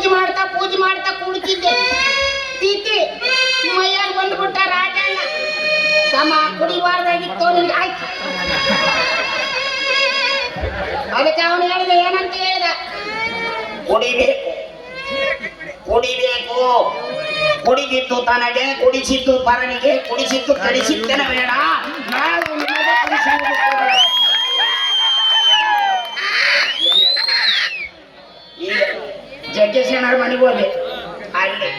ಪೂಜೆ ಮಾಡ್ತಾ ಕುಡಿತಿದ್ದೆ. ತೀತಿ ಮೈಯಾಗ ಬಂದ್ಬಿಟ್ಟ ರಾಜಣ್ಣ. ಸಮ ಕುಡಿಬಾರ್ದಾಗಿತ್ತು ನಿನ್ಗೆ. ಆಯ್ತು, ಅದಕ್ಕೆ ಅವನು ಹೇಳಿದ, ಏನಂತ ಹೇಳಿದ, ಕುಡಿಬೇಕು ಕುಡಿಬೇಕು, ಕುಡಿದಿದ್ದು ತನಗೆ, ಕುಡಿಸಿದ್ದು ಪರನಿಗೆ, ಕುಡಿಸಿದ್ದು ಕಡಿಸಿದ್ದೇನೆ ಬೇಡ. ಈಗ ಜಗ್ಗೇಶಣ್ಣವ್ರ ಮನೆಗೆ ಹೋದೆ. ಅಲ್ಲಿ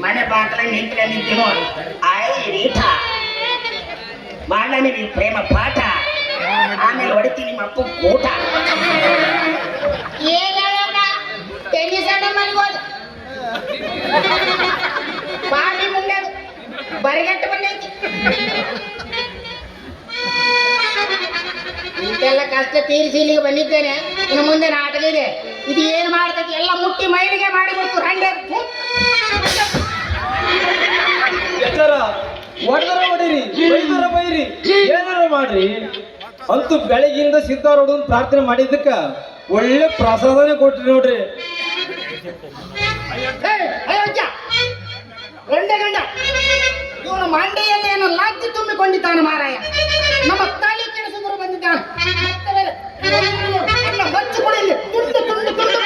ಮನೆ ಬಾಕಲ ನಿಂತ್ಕೊಂಡಿದ್ದೀನೋ, ಆಯ್ ರೀಠ ಮಾಡ ನಿಮಗೆ ಪ್ರೇಮ ಪಾಠ, ಆಮೇಲೆ ಹೊಡಿತೀನಿ ನಿಮ್ಮ ಅಪ್ಪ ಊಟ. ತೆಗಿಸಣ್ಣ ಮನೆಗೆ ಹೋದ. ಬಾವಿ ಮುಂದೆ ಬರಿಗಟ್ಟು ಬಂದೈತಿ. ಇದೆಲ್ಲ ಕಷ್ಟ ತೀರಿಸಿ ಇಲ್ಲಿಗೆ ಬಂದಿದ್ದೇನೆ. ಇನ್ನು ಮುಂದೆ ನಾಟಕ ಇದೆ. ಇದು ಏನು ಮಾಡ್ತೈತಿ ಎಲ್ಲ ಮುಟ್ಟಿ ಮೈಲಿಗೆ ಮಾಡಿಬಿಡ್ತು. ರಂಡೆ ಹೊಡೆದರ ಹೊಡಿರಿ, ಬೈದರ ಬೈರಿ, ಏನಾರ ಮಾಡ್ರಿ. ಅಂತೂ ಬೆಳಗಿಂದ ಸಿದ್ಧಾರೂಢನ್ ಪ್ರಾರ್ಥನೆ ಮಾಡಿದ್ದಕ್ಕ ಒಳ್ಳೆ ಪ್ರಸಾದನೆ ಕೊಟ್ರಿ ನೋಡ್ರಿ. ರಂಡೆ ಗಂಡ ಇವನು ಮಂಡೆಯಲ್ಲಿ ಏನೋ ಲಾಜ್ಜಿ ತುಂಬಿಕೊಂಡಿದ್ದಾನೆ ಮಾರಾಯ. ನಮ್ಮ ತಾಳಿ ಕೆಲಸದವರು ಬಂದಿದ್ದಾನೆ. ಬಚ್ಚು ಕುಡಿಯಲ್ಲಿ ತುಂಡು ತುಂಡು ತುಂಡು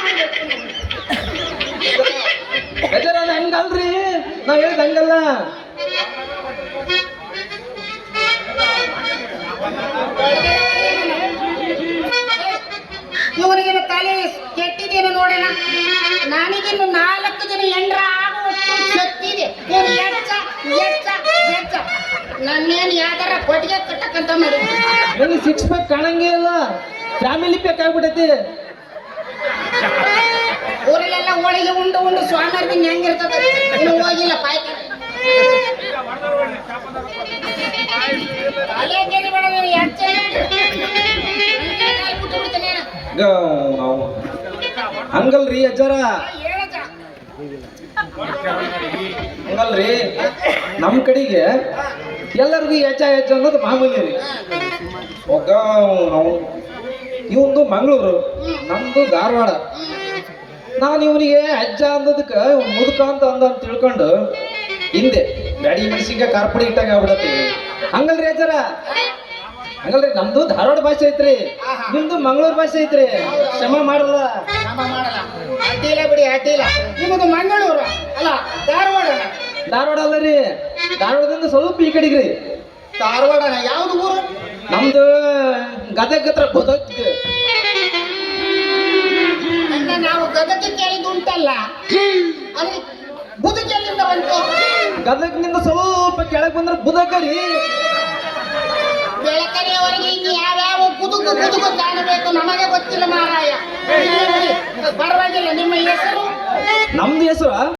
ಹಂಗಲ್ರಿ, ನಾವ್ ಹೇಳ್ದ ಹಂಗಲ್ಲ. ಇವನಿಗಿನ ತಲೆ ಕೆಟ್ಟಿದ್ದೇನೆ ನೋಡೋಣ. ನನಗಿನ್ನು 4 ಜನ ಎಂಡ್ರ ಆಗುವಷ್ಟು ಶಕ್ತಿದೆ. ಇವನು ಎಚ್ಚ ಎಚ್ಚ ಎಚ್ಚ ನನ್ನೇನು ಯಾವ್ದಾರ ಕೊಟ್ಟಿಗೆ ಕಟ್ಟಕ್ಕಂತ ಮಾಡಿ. ನನಗೆ 6 ಪ್ಯಾಕ್ ಕಾಣಂಗೇ ಇಲ್ಲ, ಫ್ಯಾಮಿಲಿ ಪ್ಯಾಕ್ ಆಗ್ಬಿಟ್ಟೈತಿ. ಊರಲ್ಲೆಲ್ಲ ಹೋಳಿಗೆ ಉಂಡು ಉಂಡು ಸ್ವಾಮಿಯರ್ಗೆ ಹೆಂಗಿರ್ತದೆ. ಇನ್ನು ಹೋಗಿಲ್ಲ ಪಾಯ್ಕ ಹಂಗಲ್ರಿ ಅಜ್ಜಾರ, ಹಂಗಲ್ರಿ. ನಮ್ ಕಡೆಗೆ ಎಲ್ಲರಿಗೂ ಹೆಚ್ಚ ಹೆಚ್ಚ ಅನ್ನೋದು ಮಾಮೂಲಿ ರೀ. ಒಗ್ಗ ಇವಂದು ಮಂಗಳೂರು, ನಮ್ದು ಧಾರವಾಡ. ನಾನು ಇವನಿಗೆ ಅಜ್ಜ ಅಂದದಕ್ಕೆ ಮುದುಕ ಅಂತ ತಿಳ್ಕೊಂಡು ಹಿಂದೆ ಬ್ಯಾಡಿ ಮೆಣಸಿನ್ಕಾಯಿ ಕಾರ್ಪುಡಿ ಇಟ್ಟಾಗ ಆಗ್ಬಿಡತ್ತಿ. ಹಂಗಲ್ರಿ ಅಜ್ಜಾರ, ಹಂಗಲ್ರಿ. ನಮ್ದು ಧಾರವಾಡ ಭಾಷೆ ಐತ್ರಿ, ನಿಮ್ದು ಮಂಗಳೂರು ಭಾಷೆ ಐತ್ರಿ. ಶ್ರಮ ಮಾಡಲ್ಲ, ಅಡ್ಡಿಲ್ಲ ಬಿಡಿ, ಅಡ್ಡಿಲ್ಲ. ನಿಮ್ಮದು ಮಂಗಳೂರು ಅಲ್ಲ ಧಾರವಾಡ? ಧಾರವಾಡ ಅಲ್ಲ ರೀ, ಧಾರವಾಡದಿಂದ ಸ್ವಲ್ಪ ಈ ಕಡೆಗ್ರಿ. ಧಾರವಾಡನ ಯಾವ್ದು ಊರು? ನಮ್ದು ಗದಗ ಹತ್ರ ಗದಗ. ನಾವು ಗದಗಕ್ಕೆ ಕೇಳಿದ್ದು ಉಂಟಲ್ಲ, ಅಲ್ಲಿ ಬುದುಕೆಲ್ಲಿಂದ ಬಂತು? ಗದಗ್ನಿಂದ ಸ್ವಲ್ಪ ಕೆಳಗೆ ಬಂದ್ರೆ ಬುದಕರಿ. ಬೆಳಕರಿಯವರೆಗೆ ಇನ್ನು ಯಾವ್ಯಾವ ಕುದುಕು ಕುದುಕು ಕಾಣಬೇಕು ನಮಗೆ ಗೊತ್ತಿಲ್ಲ ಮಾರಾಯ. ಪರವಾಗಿಲ್ಲ. ನಿಮ್ಮ ಹೆಸರು? ನಮ್ದು ಹೆಸರು